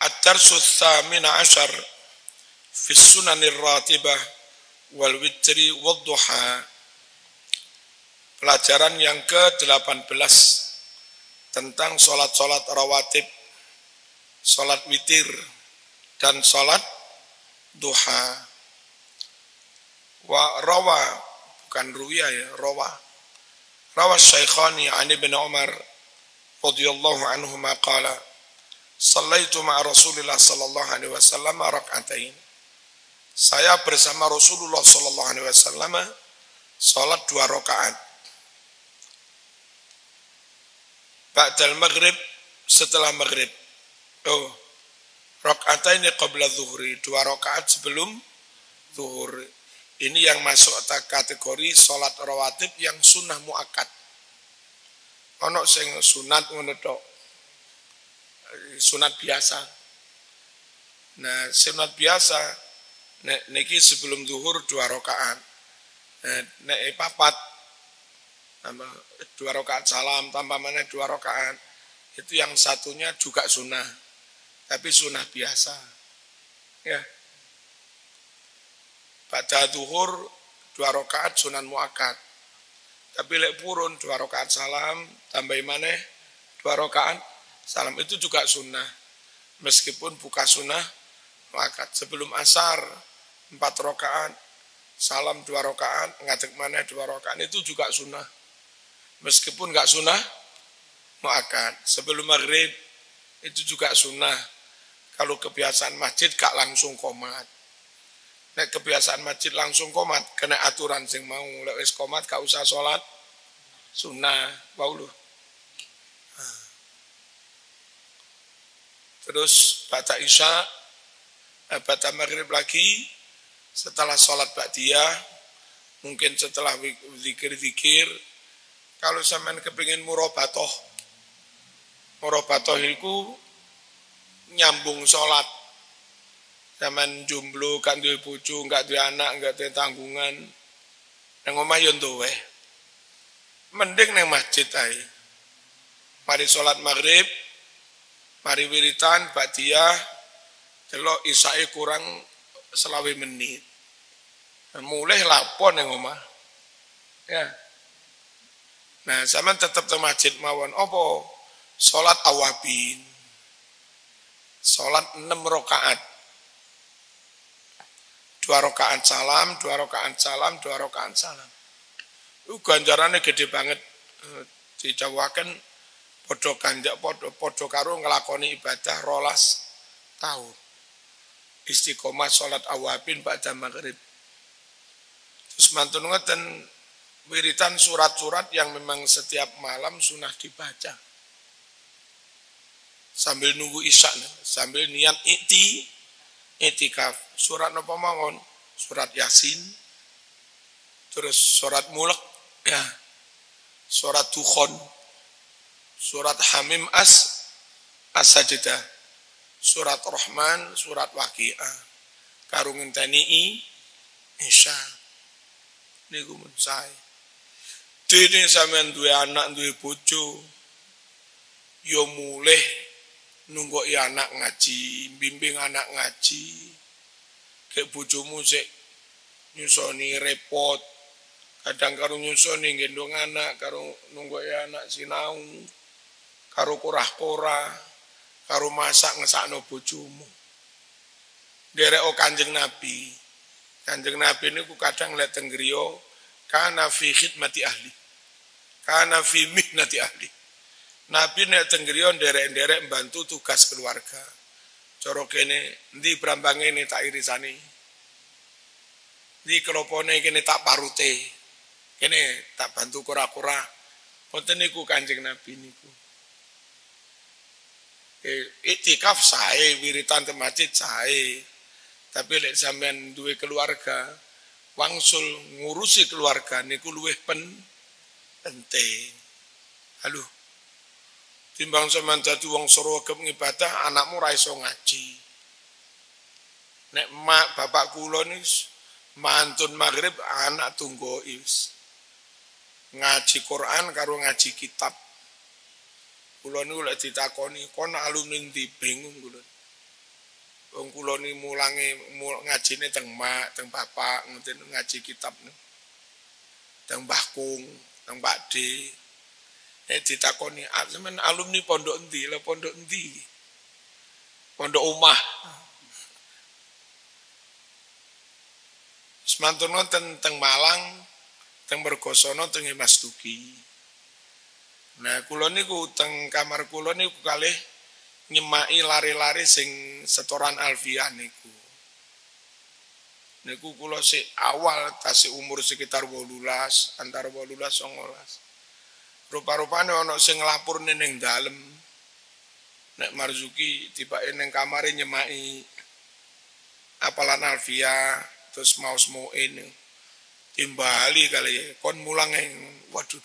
Ad-darsus tsamina asyar fi sunanir ratibah wal witri wad duha. Pelajaran yang ke-18 tentang sholat-sholat rawatib, sholat witir, dan sholat duha. Wa rawa, bukan ruwiya ya, rawa. Rawa Syaikhani an Ibn Umar radhiyallahu anhuma qala Sallaitu ma'a Rasulillah sallallahu alaihi wasallam rak'atain. Saya bersama Rasulullah sallallahu alaihi wasallam salat 2 rakaat. Ba'dal maghrib, setelah maghrib. Rak'atain qabla zuhri, 2 rakaat sebelum zuhur. Ini yang masuk kategori salat rawatib yang sunnah muakkad. Ono sing sunat ngono tok. Sunat biasa. Nah, sunat biasa niki sebelum zuhur 2 rakaat. Nek papat tambah 2 rakaat salam tambah mana 2 rakaat. Itu yang satunya juga sunnah. Tapi sunnah biasa. Ya. Pada zuhur 2 rakaat sunan muakkad. Tapi lek purun 2 rakaat salam tambah mana 2 rakaat salam itu juga sunnah, meskipun bukan sunnah muakkad. Sebelum asar 4 rakaat, salam 2 rakaat, ngadeg mana 2 rakaat itu juga sunnah, meskipun nggak sunnah muakkad. Sebelum maghrib itu juga sunnah. Kalau kebiasaan masjid gak langsung qomat. Nek kebiasaan masjid langsung qomat, kena aturan sing mau lek wis qomat gak usah sholat sunnah, wauluh. Terus baca isya, baca maghrib lagi, setelah sholat ba'diyah, mungkin setelah zikir-zikir, kalau sampean kepingin murabatoh itu nyambung sholat. Sampean jomblo, kan duwe bojo, enggak duwe anak, enggak duwe tanggungan, nang omah yo duwe. Mending nang masjid ae. Mari sholat maghrib, mari wiritan, ba'diyah, delok isyae kurang 20 menit. Mulai lapon yang omah. Ya. Nah, sampean tetap ke masjid mawon. Apa? Salat awabin. Salat 6 rakaat. 2 rakaat salam, 2 rakaat salam, 2 rakaat salam. Ganjarannya gede banget. Dijawakan podo kanjak podo karo ngelakoni ibadah 12 tahun. Istiqomah salat awabin ba'da maghrib. Terus mantun ngeten wiritan surat-surat yang memang setiap malam sunnah dibaca. Sambil nunggu isya, sambil niat itikaf. Surat napa mawon? Surat Yasin. Terus surat Mulk, ya. Surat Dukhon. Surat Hamim As-Sajdah, surat Rahman, surat Waqi'ah, karo ngenteni Isya. Niku mun sae. Dene sampean duwe anak, duwe bojo, yo mulih nunggoki anak ngaji, bimbing anak ngaji. Kek bojomu sik nyusoni repot. Kadang karo nyusoni gendong anak, karo nunggoki anak sinau. Karo korah-korah, karo masak ngesakno bojomu. Derek Kanjeng Nabi. Kanjeng Nabi niku kadang lek teng griya kana fi khidmati ahli. Kana fi mihnati ahli. Nabi nek teng griya nderek-nderek mbantu tugas keluarga. Cara kene endi brambange ne tak irisani. Di kelopone kene tak parute. Kene tak bantu korah-korah. Wonten niku Kanjeng Nabi niku. Iktikaf sae, wiritan te masjid sae. Tapi lek sampean duwe keluarga, wangsul ngurusi keluarga niku luwih penting. Halo. Timbang sampean dadi wong sregep ngibadah, anakmu ra iso ngaji. Nek mak bapak kula nis mantun maghrib anak tunggu is. Ngaji Quran karo ngaji kitab. Kula niku lek ditakoni kon alumni ndi bingung kula. Wong kula ni ngajine teng mak, teng bapak, ngoten ngaji kitab. Teng Mbah Kung, teng Pak D. Ditakoni, "Sampeyan alumni pondok endi?" Lah pondok endi? Pondok omah. Semanturno teng Malang, teng Mergosono, teng Mas Duki. Nah, kula niku teng kamar kula niku kalih nyemaki lari-lari sing setoran alfiah niku. Niku kula sik awal tasih umur sekitar 18, antara 18 19. Rupa-rupane ana sing nglapurne ning dalem. Nek Marzuki tibake ning kamare nyemaki apalan alfiah terus maos moin timbali kali kon mulang ing waduh.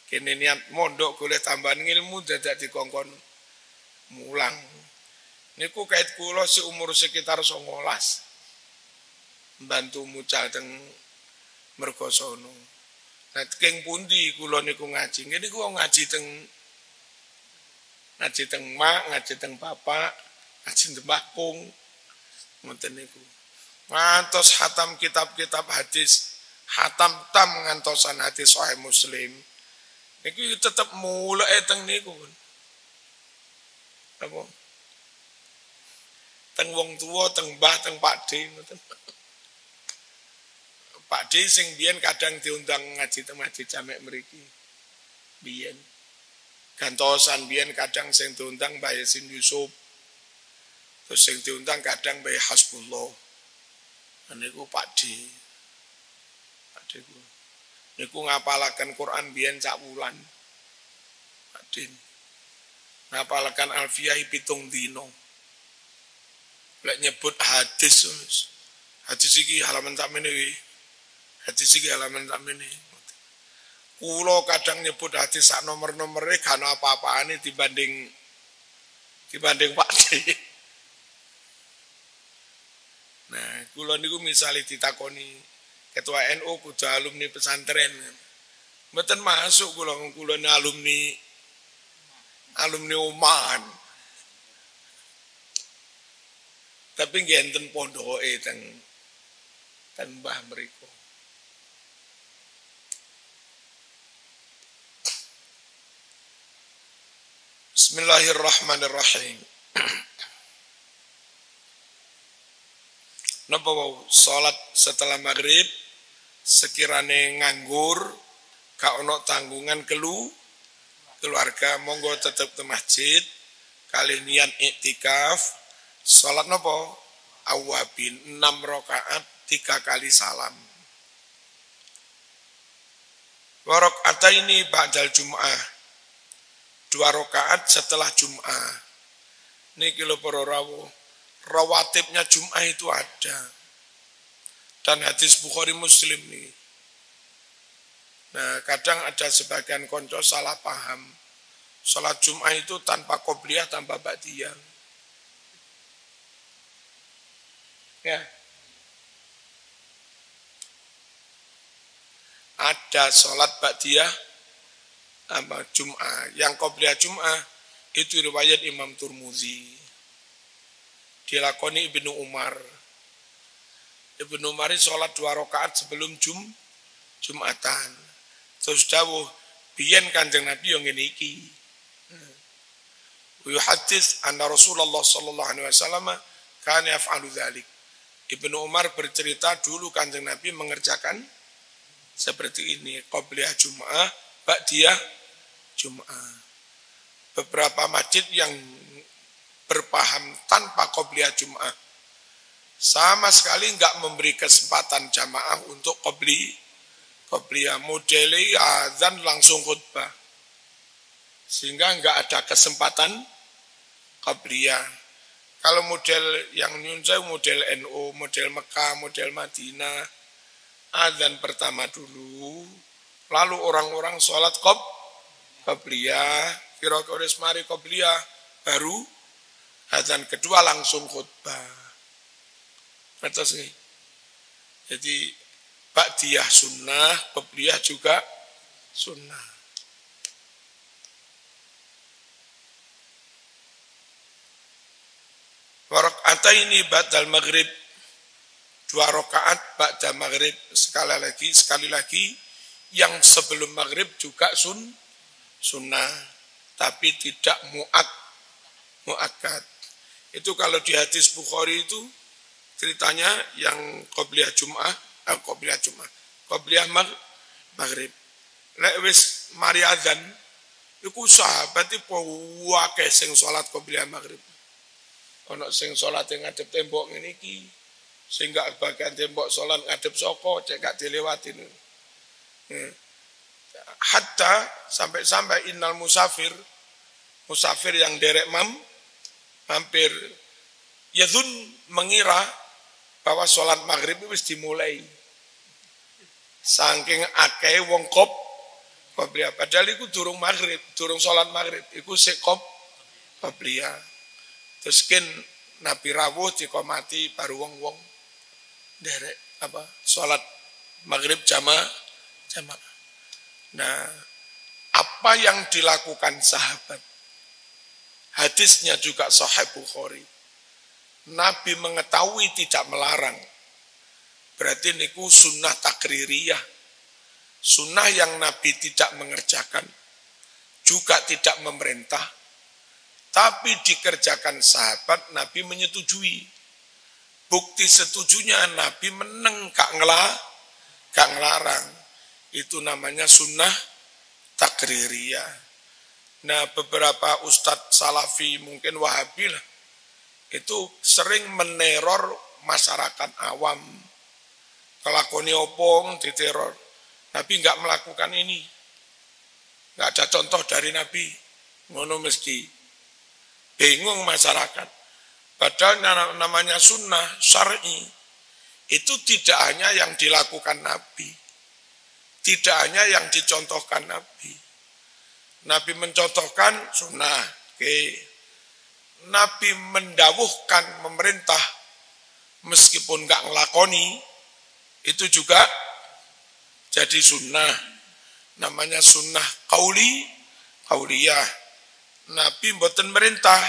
Kene niat mondok golek tambahan ilmu dadak dikongkon mulang. Niku kait kula seumur sekitar 19. Bantu mucal teng Mergosono. Nah, keng pundi kula niku ngaji. Ngene niku ngaji teng mak, ngaji teng bapak, ngaji teng Mbah Kung. Ngoten niku. Ngantos hatam kitab-kitab hadis, hatam tam ngantosan hadis Sahih Muslim. Niku tetep mulai teng niku. Apa? Teng wong tua, teng mbah, teng Pak D ngoten. Pak D sing biyen kadang diundang ngaji teng masjid jamek mriki. Biyen. Gantosan biyen kadang sing diundang Mbah Yasin Yusuf. Terus sing diundang kadang Mbah Hasbullah. Niku Pak D. Pak D ku. Niku ngapalaken Quran biyen sak wulan. Pak D. Ngapalaken Alfiyah 7 dina. Lek nyebut hadis. Hadis iki halaman sak meneh iki. Hadis iki halaman sak meneh. Kulo kadang nyebut hadis sak nomor-nomore gak ana apa-apane dibanding Pak D. Nah, kulo niku misale ditakoni ketua NU kudu alumni pesantren. Mboten masuk kulo alumni Oman. Tapi nggih enten pondoke teng Mbah mriku. Bismillahirrahmanirrahim. Napa wau salat setelah maghrib sekirane nganggur gak ono tanggungan keluarga monggo tetep ke masjid kali niat iktikaf salat napa awabin 6 rakaat 3 kali salam. Wa rakaataini ba'dal jum'ah 2 rakaat setelah Jum'ah. Niki lho para rawuh, rawatibnya Jum'ah itu ada. Dan hadis Bukhari Muslim nih. Nah, kadang ada sebagian konco salah paham. Salat Jum'ah itu tanpa qobliyah, tanpa ba'diyah. Ya. Ada salat ba'diyah Jum'ah. Yang qobliyah Jum'ah itu riwayat Imam Turmuzi. Dilakoni Ibnu Umar. Ibnu Umar sholat 2 rakaat sebelum Jumatan. Terus dawuh biyen Kanjeng Nabi yang ngene iki. Yuhaddits anna Rasulullah sallallahu alaihi wasallam kana yaf'alu dzalik. Ibnu Umar bercerita dulu Kanjeng Nabi mengerjakan seperti ini, qobliyah Jum'ah, ba'diyah Jum'ah. Beberapa masjid yang berpaham tanpa qobliyah Jum'ah sama sekali enggak memberi kesempatan jamaah untuk qobliyah. Modeli azan langsung khutbah. Sehingga enggak ada kesempatan qobliyah. Kalau model yang nyunsai model NU, model Mekah, model Madinah, azan pertama dulu, lalu orang-orang sholat qobliyah, kira-kira mari qobliyah, baru azan kedua langsung khutbah. Atas nih. Jadi ba'diyah sunnah, qobliyah juga sunnah. Raka'ataini ba'dal maghrib, 2 rakaat ba'da maghrib, sekali lagi yang sebelum maghrib juga sunnah, tapi tidak muakkad. Itu kalau di hadis Bukhari itu ceritanya yang qobliyah maghrib. Lek wis mari adzan iku sahabat iku akeh sing salat qobliyah maghrib. Ana sing salat ngadep tembok ngene iki, sing gak bagian tembok salat ngadep saka cek gak dilewatin. Hatta sampai innal musafir yang derek mampir yadhun mengira bahwa sholat maghrib itu wis dimulai. Saking akeh wong qobliyah, padahal iku durung maghrib, durung sholat maghrib, iku sik qobliyah. Terus kan Nabi rawuh dikomati baru wong derek sholat maghrib jamaah. Nah, apa yang dilakukan sahabat? Hadisnya juga Sahih Bukhari. Nabi mengetahui tidak melarang. Berarti niku sunnah takririyah. Sunnah yang Nabi tidak mengerjakan, juga tidak memerintah, tapi dikerjakan sahabat, Nabi menyetujui. Bukti setujunya Nabi meneng gak ngelarang. Itu namanya sunnah takririyah. Nah, beberapa ustadz salafi mungkin wahabi lah, itu sering meneror masyarakat awam. Kelakoni opong diteror. Nabi enggak melakukan ini. Enggak ada contoh dari Nabi. Ngono mesti bingung masyarakat. Padahal namanya sunnah syar'i itu tidak hanya yang dilakukan Nabi, tidak hanya yang dicontohkan Nabi. Nabi mencontohkan sunnah, Nabi mendawuhkan memerintah meskipun enggak ngelakoni, itu juga jadi sunnah. Namanya sunnah qauliyah. Nabi mboten merintah,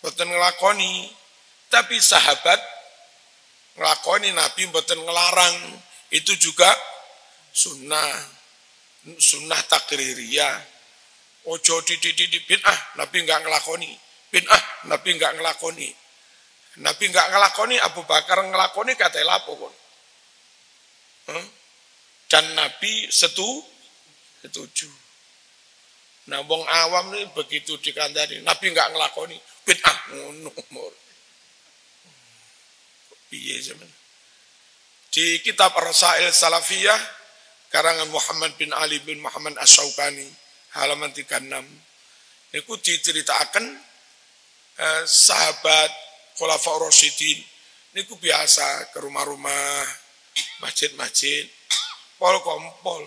mboten ngelakoni, tapi sahabat ngelakoni, Nabi mboten ngelarang, itu juga sunnah takririyah. Ojo di bid'ah, Nabi enggak ngelakoni. Bid'ah, Nabi enggak ngelakoni. Nabi enggak ngelakoni, Abu Bakar ngelakoni kata lapo kon. Dan Nabi setuju. Nah, wong awam ini begitu dikandani, Nabi enggak ngelakoni, bid'ah ngono. Piye zaman. Di kitab Rasail Salafiyah karangan Muhammad bin Ali bin Muhammad Asy-Syaukani halaman 36. Niku diceritakan sahabat Khulafaur Rasyidin niku biasa ke rumah-rumah, masjid-masjid, kumpul.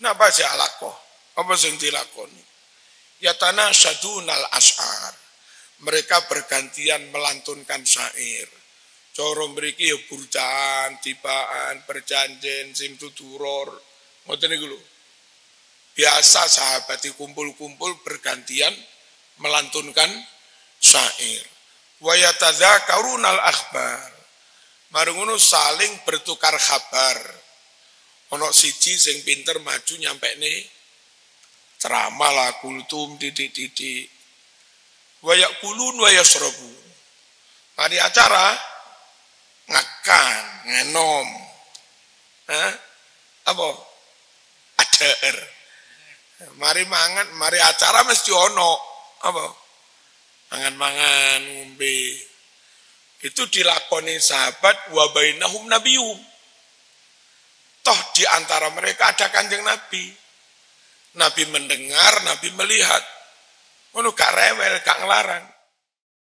Napa sih alaqoh? Apa sing dilakoni? Yatana syadunal ash'ar. Mereka bergantian melantunkan syair. Coro mriki ya burdan, tibaan, perjanjian, sing tuturor. Ngoten niku lho. Biasa sahabat kumpul-kumpul bergantian melantunkan syair. Wa yatadzakarunal akhbar. Marungono saling bertukar kabar. Ono siji sing pinter maju nyampe nih ceramah lah kultum titik. Wa yakulun wa yasrabu. Mari acara ngakan, ngenom. Apa? Ader. Mari mangan, mari acara mesti ono. Apa? Mangan-mangan, ngombe. Itu dilakoni sahabat wa bainahum nabiyum. Toh di antara mereka ada Kanjeng Nabi. Nabi mendengar, Nabi melihat. Ngono gak rewel, gak ngelarang.